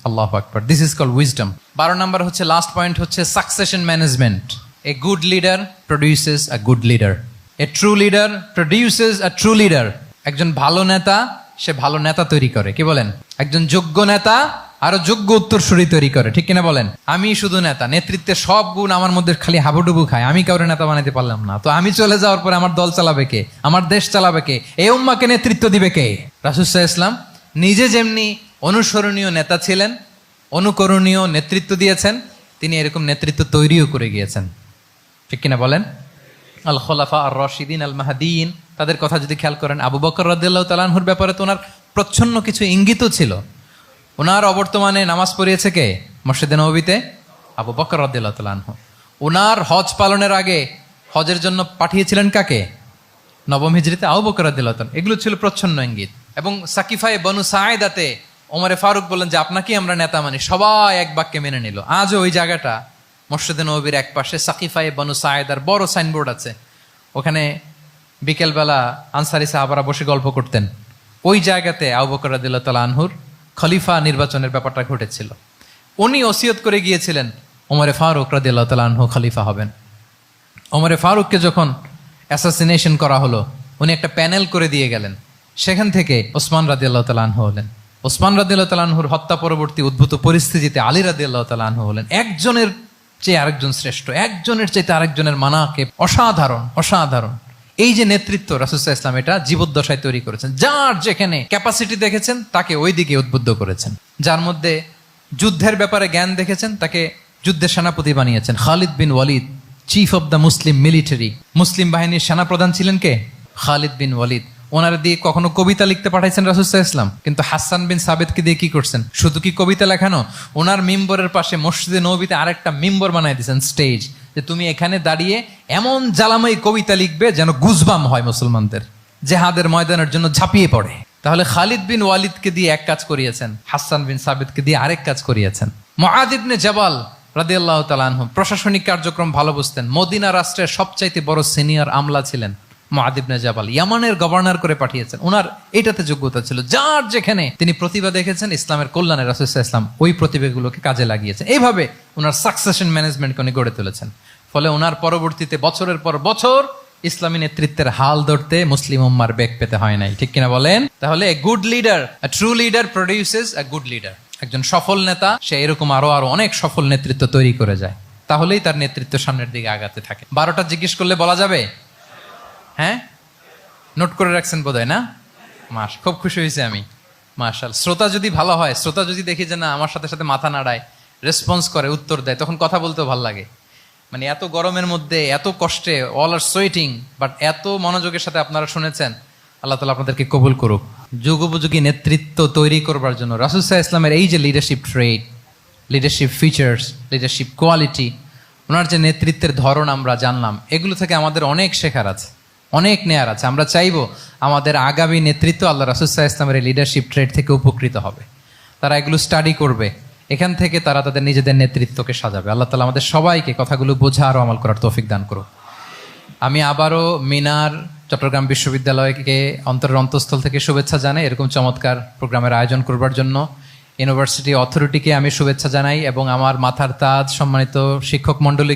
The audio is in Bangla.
আল্লাহু আকবার, দিস ইজ কল্ড উইজডম। 12 নম্বর হচ্ছে লাস্ট পয়েন্ট হচ্ছে succession management. A good leader produces a good leader, a true leader produces a true leader. একজন ভালো নেতা সে ভালো নেতা তৈরি করে, কি বলেন? একজন যোগ্য নেতা আরো যোগ্য উত্তরসূরি তৈরি করে, ঠিক কিনা বলেন? আমি শুধু নেতা, নেতৃত্বের সব গুণ আমার মধ্যে খালি হাবুডুবু খায়, আমি কাউরে নেতা বানাতে পারলাম না, তো আমি চলে যাওয়ার পরে আমার দল চালাবে কে? আমার দেশ চালাবে কে? এই উম্মাকে নেতৃত্ব দিবে কে? রাসূল সাল্লাল্লাহু আলাইহি ওয়াসাল্লাম নিজে যেমনি অনুসরণীয় নেতা ছিলেন, অনুকরণীয় নেতৃত্ব দিয়েছেন, তিনি এরকম নেতৃত্ব তৈরিও করে গিয়েছেন, ঠিক কিনা বলেন? আল খোলাফা আর রশিদিন আল মাহদিন, তাদের কথা যদি খেয়াল করেন, আবু বকর রাদিয়াল্লাহু তাআলা আনহুর ব্যাপারে তো ওনার প্রচ্ছন্ন কিছু ইঙ্গিতও ছিল। ওনার অবর্তমানে নামাজ পড়িয়েছে কে মসজিদে নববীতে? আবু বকর রাদিয়াল্লাহু তাআলা আনহু। ওনার হজ পালনের আগে হজের জন্য পাঠিয়েছিলেন কাকে? নবম হিজরিতে আবু বকর রাদিয়াল্লাহু তাআলা। এগুলো ছিল প্রচ্ছন্ন ইঙ্গিত। এবং সাকিফায়ে বনু সাঈদাতে ওমরে ফারুক বললেন যে আপনাকেই আমরা নেতা মানি, সবাই এক বাক্যে মেনে নিল। আজও ওই জায়গাটা মসজিদে নববীর এক পাশে সাকিফায়ে বনু সাঈদার বড় সাইনবোর্ড আছে, ওখানে বিকেলবেলা আনসারি সাহাবারা বসে গল্প করতেন। ওই জায়গাতে আবু বকর রাদিয়াল্লাহু তাআলা আনহুর খলিফা নির্বাচনের ব্যাপারটা ঘটেছিল। উনি ওসিয়ত করে গিয়েছিলেন ওমরে ফারুক রাদিয়াল্লাহু তাআলা আনহু খলিফা হবেন। ওমরে ফারুককে যখন অ্যাসাসিনেশন করা হলো, উনি একটা প্যানেল করে দিয়ে গেলেন। সেখান থেকে ওসমান রাদিয়াল্লাহু তাআলা আনহু হলেন। ওসমান রাদিয়াল্লাহু তাআলা আনহুর হত্যা পরবর্তী উদ্ভূত পরিস্থিতিতে আলী রাদিয়াল্লাহু তাআলা আনহু হলেন। একজনের চেয়ে আরেকজন শ্রেষ্ঠ, একজনের চাইতে আরেকজনের মানাকে অসাধারণ, অসাধারণ। এই যে নেতৃত্ব রাসূল সাল্লাল্লাহু আলাইহি ওয়াসাল্লাম এটা জীবদ্দশায় তৈরি করেছেন। যার যেখানে ক্যাপাসিটি দেখেছেন তাকে ওই দিকে উদ্বুদ্ধ করেছেন। যার মধ্যে যুদ্ধের ব্যাপারে জ্ঞান দেখেছেন তাকে যুদ্ধের সেনাপতি বানিয়েছেন। Khalid bin Walid, chief of the Muslim military, মুসলিম বাহিনীর সেনাপ্রধান ছিলেন কে? খালিদ বিন ওয়ালিদ। ওনার দিয়ে কখনো কবিতা লিখতে পাঠাইছেন রাসূল সাল্লাল্লাহু আলাইহি ওয়াসাল্লাম, কিন্তু হাসান বিন সাবিতকে দিয়ে কি করছেন? শুধু কি কবিতা লেখানো, ওনার মিম্বরের পাশে মসজিদে নববীতে আরেকটা মিম্বর বানাই দিয়েছেন, স্টেজ, যে তুমি এখানে দাঁড়িয়ে এমন জ্বালাময়ী কবিতা লিখবে যেন গুজবাম হয় মুসলমানদের, জেহাদের ময়দানের জন্য ঝাঁপিয়ে পড়ে। তাহলে খালিদ বিন ওয়ালিদকে দিয়ে এক কাজ করিয়েছেন, হাসান বিন সাবিতকে দিয়ে আরেক কাজ করিয়েছেন। মুআয ইবনে জাবাল রাদিয়াল্লাহু তাআলা আনহু প্রশাসনিক কার্যক্রম ভালো বুঝতেন। মদিনা রাষ্ট্রের সবচাইতে বড় সিনিয়র আমলা ছিলেন মুআয ইবনে জাবাল, ইয়ামানের গভর্নর করে পাঠিয়েছেন। ওনার এটাতে যোগ্যতা ছিল। যার যেখানে তিনি প্রতিভা দেখেছেন ইসলামের কল্যাণে রাসূল সাল্লাল্লাহু আলাইহি ওয়াসাল্লাম ওই প্রতিভাগুলোকে কাজে লাগিয়েছেন। এইভাবে ওনার সাকসেশন ম্যানেজমেন্টকে উনি গড়ে তুলেছেন। ফলে ওনার পরবর্তীতে বছরের পর বছর ইসলামী নেতৃত্বের হাল ধরতে মুসলিম উম্মার বেগ পেতে হয় নাই, ঠিক কিনা বলেন? তাহলে a good leader, a true leader produces a good leader. একজন সফল নেতা সে এরকম আরো অনেক সফল নেতৃত্ব তৈরি করে যায়, তাহলেই তার নেতৃত্ব সামনের দিকে আগাতে থাকে। 12টা জিজ্ঞেস করলে বলা যাবে? হ্যাঁ, নোট করে রাখছেন বোধহয় না? খুব খুশি হয়েছে আমি, মাশাআল্লাহ। শ্রোতা যদি ভালো হয়, শ্রোতা যদি দেখি যে না আমার সাথে সাথে মাথা নাড়ায়, রেসপন্স করে, উত্তর দেয়, তখন কথা বলতেও ভালো লাগে। মানে এত গরমের মধ্যে, এত কষ্টে, অল আর সোয়েটিং, বাট এত মনোযোগের সাথে আপনারা শুনেছেন। আল্লাহ তাআলা আপনাদেরকে কবুল করুক। যুগোপযোগী নেতৃত্ব তৈরি করবার জন্য রাসূল সাল্লাল্লাহু আলাইহি ওয়াসাল্লামের এই যে leadership trait, leadership features, leadership quality, ওনার যে নেতৃত্বের ধরন আমরা জানলাম, এগুলো থেকে আমাদের অনেক শেখার আছে, অনেক নেয়ার আছে। আমরা চাইবো আমাদের আগামী নেতৃত্ব আল্লাহ রাসূল সাল্লাল্লাহু আলাইহি ওয়াসাল্লামের এই লিডারশিপ ট্রেড থেকে উপকৃত হবে। তারা এগুলো স্টাডি করবে, এখান থেকে তারা তাদের নিজেদের নেতৃত্বকে সাজাবে। আল্লাহ তাআলা আমাদের সবাইকে কথাগুলো বোঝা আর আমল করার তৌফিক দান করুক। আমি আবারও মিনার চট্টগ্রাম বিশ্ববিদ্যালয়কে অন্তরের অন্তঃস্থল থেকে শুভেচ্ছা জানাই এরকম চমৎকার প্রোগ্রামের আয়োজন করবার জন্য। ইউনিভার্সিটি অথরিটিকে আমি শুভেচ্ছা জানাই এবং আমার মাথার তাজ সম্মানিত শিক্ষক মণ্ডলী